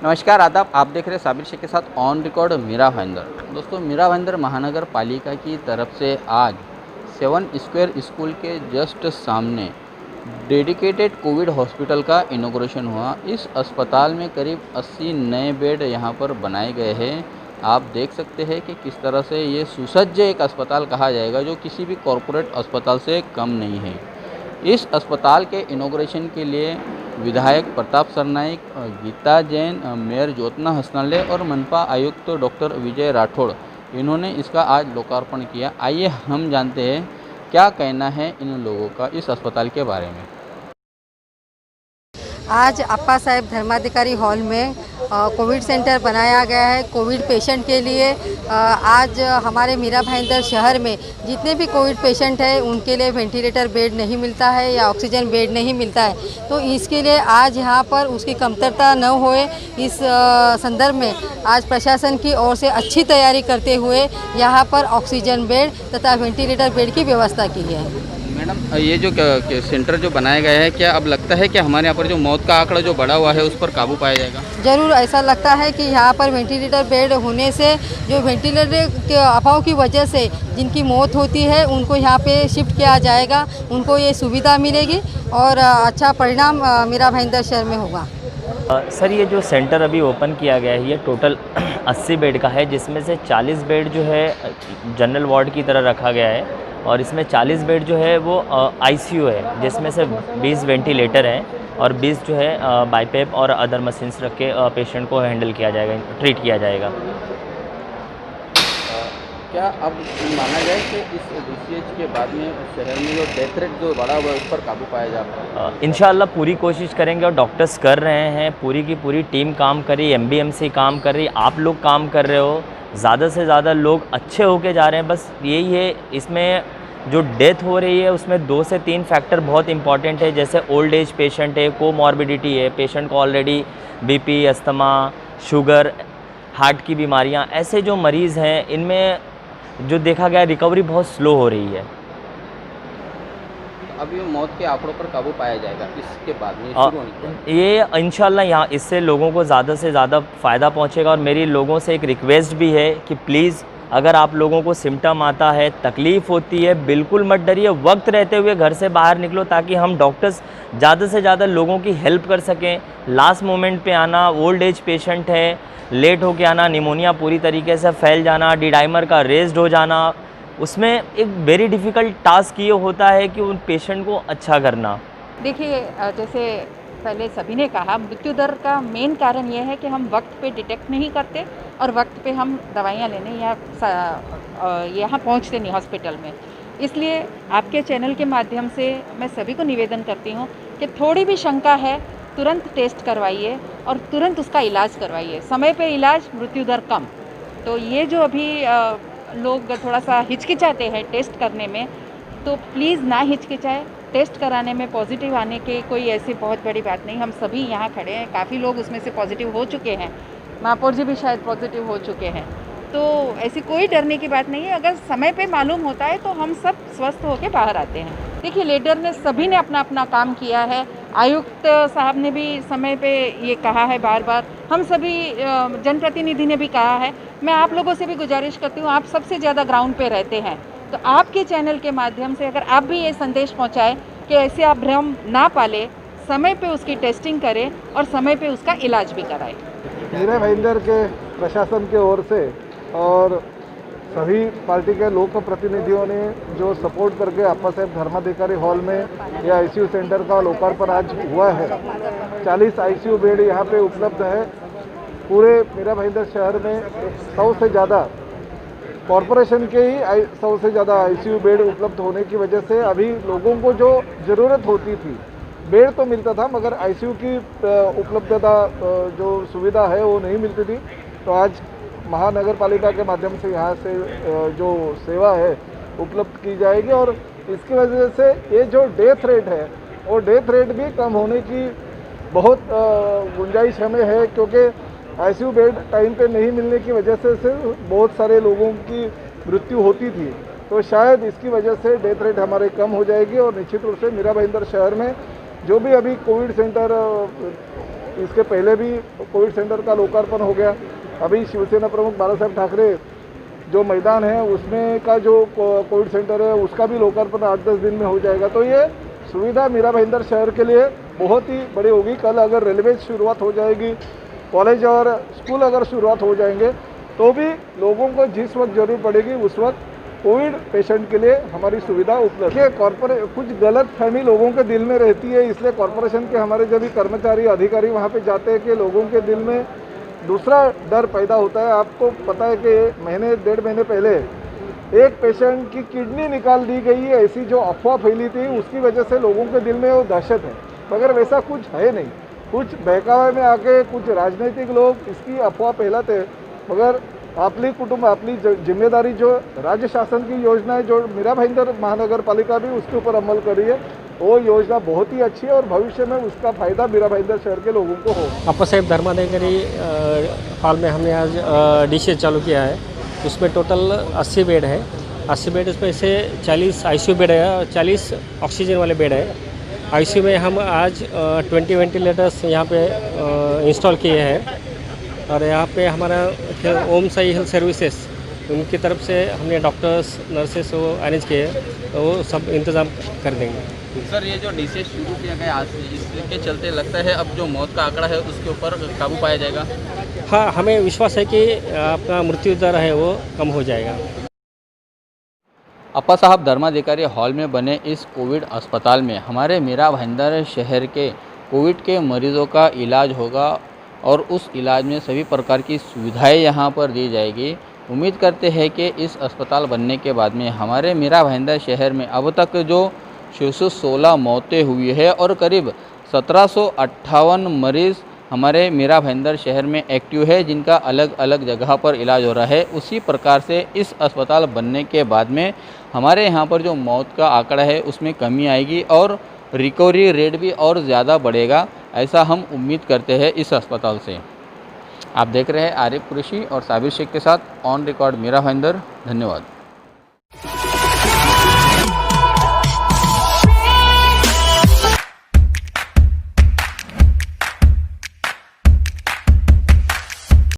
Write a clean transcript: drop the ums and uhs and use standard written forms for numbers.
नमस्कार आदाब, आप देख रहे हैं साबिर शेख के साथ ऑन रिकॉर्ड मीरा भाईंदर। दोस्तों, मीरा भाईंदर महानगर पालिका की तरफ से आज 7 स्क्वायर स्कूल के जस्ट सामने डेडिकेटेड कोविड हॉस्पिटल का इनॉग्रेशन हुआ। इस अस्पताल में करीब 80 नए बेड यहां पर बनाए गए हैं। आप देख सकते हैं कि किस तरह से ये सुसज्ज एक अस्पताल कहा जाएगा, जो किसी भी कॉरपोरेट अस्पताल से कम नहीं है। इस अस्पताल के इनॉग्रेशन के लिए विधायक प्रताप सरनाईक, गीता जैन, मेयर ज्योत्ना हसनाले और मनपा आयुक्त डॉक्टर विजय राठौड़, इन्होंने इसका आज लोकार्पण किया। आइए हम जानते हैं क्या कहना है इन लोगों का इस अस्पताल के बारे में। आज अप्पा साहेब धर्माधिकारी हॉल में कोविड सेंटर बनाया गया है कोविड पेशेंट के लिए। आज हमारे मीरा भाईंदर शहर में जितने भी कोविड पेशेंट हैं उनके लिए वेंटिलेटर बेड नहीं मिलता है या ऑक्सीजन बेड नहीं मिलता है, तो इसके लिए आज यहाँ पर उसकी कमतरता न होए, इस संदर्भ में आज प्रशासन की ओर से अच्छी तैयारी करते हुए यहाँ पर ऑक्सीजन बेड तथा वेंटिलेटर बेड की व्यवस्था की है। मैडम, ये जो सेंटर जो बनाया गया है, क्या अब लगता है कि हमारे यहाँ पर जो मौत का आंकड़ा जो बढ़ा हुआ है उस पर काबू पाया जाएगा? ज़रूर ऐसा लगता है कि यहाँ पर वेंटिलेटर बेड होने से जो वेंटिलेटर के अभाव की वजह से जिनकी मौत होती है उनको यहाँ पे शिफ्ट किया जाएगा, उनको ये सुविधा मिलेगी और अच्छा परिणाम मीरा भाईंदर शहर में होगा। सर, ये जो सेंटर अभी ओपन किया गया है ये टोटल 80 बेड का है, जिसमें से 40 बेड जो है जनरल वार्ड की तरह रखा गया है और इसमें 40 बेड जो है वो आईसीयू है, जिसमें से 20 वेंटिलेटर हैं और 20 जो है बाईपेप और अदर मशीन्स रख के पेशेंट को हैंडल किया जाएगा, ट्रीट किया जाएगा। क्या अब माना जाए कि इस डीसीएच के बाद में शहर में जो डेथ रेट जो बढ़ा हुआ है उस पर काबू पाया जा पाए? इंशाल्लाह पूरी कोशिश करेंगे और डॉक्टर्स कर रहे हैं, पूरी की पूरी टीम काम कर रही है, एमबीएमसी काम कर रही है, आप लोग काम कर रहे हो, ज़्यादा से ज़्यादा लोग अच्छे होके जा रहे हैं। बस यही है, इसमें जो डेथ हो रही है उसमें 2 से 3 फैक्टर बहुत इंपॉर्टेंट है, जैसे ओल्ड एज पेशेंट है, कोमॉर्बिडिटी है, पेशेंट को already BP, asthma, sugar, heart की बीमारियां, ऐसे जो मरीज़ हैं इनमें जो देखा गया रिकवरी बहुत स्लो हो रही है। अब ये मौत के आंकड़ों पर काबू पाया जाएगा इसके बाद में शुरू होने के बाद? ये इंशाल्लाह यहाँ इससे लोगों को ज़्यादा से ज़्यादा फ़ायदा पहुँचेगा और मेरी लोगों से एक रिक्वेस्ट भी है कि प्लीज़ अगर आप लोगों को सिम्टम आता है, तकलीफ़ होती है, बिल्कुल मत डरिए, वक्त रहते हुए घर से बाहर निकलो ताकि हम डॉक्टर्स ज़्यादा से ज़्यादा लोगों की हेल्प कर सकें। लास्ट मोमेंट पे आना, ओल्ड एज पेशेंट है, लेट होके आना, निमोनिया पूरी तरीके से फैल जाना, डी-डाइमर का रेज्ड हो जाना, उसमें एक वेरी डिफ़िकल्ट टास्क ये होता है कि उन पेशेंट को अच्छा करना। देखिए, जैसे पहले सभी ने कहा, मृत्यु दर का मेन कारण ये है कि हम वक्त पे डिटेक्ट नहीं करते और वक्त पे हम दवाइयाँ लेने या यहाँ पहुँचते नहीं हॉस्पिटल में। इसलिए आपके चैनल के माध्यम से मैं सभी को निवेदन करती हूँ कि थोड़ी भी शंका है तुरंत टेस्ट करवाइए और तुरंत उसका इलाज करवाइए। समय पे इलाज, मृत्यु दर कम। तो ये जो अभी लोग थोड़ा सा हिचकिचाते हैं टेस्ट करने में, तो प्लीज़ ना हिचकिचाए। टेस्ट कराने में पॉजिटिव आने के कोई ऐसी बहुत बड़ी बात नहीं। हम सभी यहाँ खड़े हैं, काफ़ी लोग उसमें से पॉजिटिव हो चुके हैं, महापौर जी भी शायद पॉजिटिव हो चुके हैं, तो ऐसी कोई डरने की बात नहीं है। अगर समय पे मालूम होता है तो हम सब स्वस्थ होकर बाहर आते हैं। देखिए, लीडर ने सभी ने अपना अपना काम किया है, आयुक्त साहब ने भी समय पे ये कहा है बार बार, हम सभी जनप्रतिनिधि ने भी कहा है। मैं आप लोगों से भी गुजारिश करती हूँ, आप सबसे ज़्यादा ग्राउंड पे रहते हैं, तो आपके चैनल के माध्यम से अगर आप भी ये संदेश पहुँचाएँ कि ऐसे आप भ्रम ना पालें, समय पे उसकी टेस्टिंग करें और समय पे उसका इलाज भी कराएं। मीरा भाईंदर के प्रशासन की ओर से और सभी पार्टी के लोक प्रतिनिधियों ने जो सपोर्ट करके अप्पा साहेब धर्माधिकारी हॉल में यह आईसीयू सेंटर का लोकार्पण आज हुआ है। 40 आईसीयू बेड यहाँ पे उपलब्ध है। पूरे मीरा भाईंदर शहर में 100 से ज़्यादा कॉरपोरेशन के ही 100 से ज़्यादा आईसीयू बेड उपलब्ध होने की वजह से अभी लोगों को जो ज़रूरत होती थी, बेड तो मिलता था मगर आईसीयू की उपलब्धता जो सुविधा है वो नहीं मिलती थी। तो आज महानगर पालिका के माध्यम से यहाँ से जो सेवा है उपलब्ध की जाएगी और इसकी वजह से ये जो डेथ रेट है वो डेथ रेट भी कम होने की बहुत गुंजाइश हमें है, क्योंकि आईसीयू बेड टाइम पे नहीं मिलने की वजह से बहुत सारे लोगों की मृत्यु होती थी। तो शायद इसकी वजह से डेथ रेट हमारे कम हो जाएगी और निश्चित रूप से मीरा भाईंदर शहर में जो भी अभी कोविड सेंटर इसके पहले भी कोविड सेंटर का लोकार्पण हो गया। अभी शिवसेना प्रमुख बालासाहेब ठाकरे जो मैदान है उसमें का जो कोविड सेंटर है उसका भी लोकार्पण 8-10 दिन में हो जाएगा। तो ये सुविधा मीरा भाईंदर शहर के लिए बहुत ही बड़ी होगी। कल अगर रेलवे शुरुआत हो जाएगी, कॉलेज और स्कूल अगर शुरुआत हो जाएंगे, तो भी लोगों को जिस वक्त जरूरत पड़ेगी उस वक्त कोविड पेशेंट के लिए हमारी सुविधा उपलब्ध है। कुछ गलत फहमी लोगों के दिल में रहती है, इसलिए कॉरपोरेशन के हमारे जो भी कर्मचारी अधिकारी वहाँ पे जाते हैं कि लोगों के दिल में दूसरा डर पैदा होता है। आपको पता है कि 1.5 महीने पहले एक पेशेंट की किडनी निकाल दी गई है, ऐसी जो अफवाह फैली थी उसकी वजह से लोगों के दिल में वो दहशत है, मगर वैसा कुछ है नहीं। कुछ बहकावे में आके कुछ राजनीतिक लोग इसकी अफवाह फैलाते हैं, मगर आपली कुटुंब आपली जिम्मेदारी जो राज्य शासन की योजना है, जो मीरा भाईंदर महानगर पालिका भी उसके ऊपर अमल कर रही है, वो योजना बहुत ही अच्छी है और भविष्य में उसका फायदा मीरा भाईंदर शहर के लोगों को हो। अप्पा साहेब धर्माधिकारी हॉल में हमने आज डिशेज चालू किया है। उसमें टोटल 80 बेड है। 80 बेड उसमें से 40 ICU बेड है और 40 ऑक्सीजन वाले बेड है। ICU में हम आज 20 वेंटिलेटर्स यहाँ पे इंस्टॉल किए हैं और यहाँ पे हमारा ओम साई हेल्थ सर्विसेज उनकी तरफ से हमने डॉक्टर्स नर्सेस वो अरेंज किए हैं, तो वो सब इंतज़ाम कर देंगे। सर, ये जो डिशेज शुरू किया गया आज से, इसके चलते लगता है अब जो मौत का आंकड़ा है उसके ऊपर काबू पाया जाएगा? हाँ, हमें विश्वास है कि आपका मृत्यु दर है वो कम हो जाएगा। अप्पा साहब धर्माधिकारी हॉल में बने इस कोविड अस्पताल में हमारे मीरा भाईंदर शहर के कोविड के मरीज़ों का इलाज होगा और उस इलाज में सभी प्रकार की सुविधाएं यहां पर दी जाएगी। उम्मीद करते हैं कि इस अस्पताल बनने के बाद में हमारे मीरा भाईंदर शहर में अब तक जो 616 मौतें हुई है और करीब 1758 मरीज़ हमारे मीरा भाईंदर शहर में एक्टिव है, जिनका अलग अलग जगह पर इलाज हो रहा है। उसी प्रकार से इस अस्पताल बनने के बाद में हमारे यहाँ पर जो मौत का आंकड़ा है उसमें कमी आएगी और रिकवरी रेट भी और ज़्यादा बढ़ेगा, ऐसा हम उम्मीद करते हैं इस अस्पताल से। आप देख रहे हैं आरिफ कुरैशी और साबिर शेख के साथ ऑन रिकॉर्ड मीरा भाईंदर। धन्यवाद।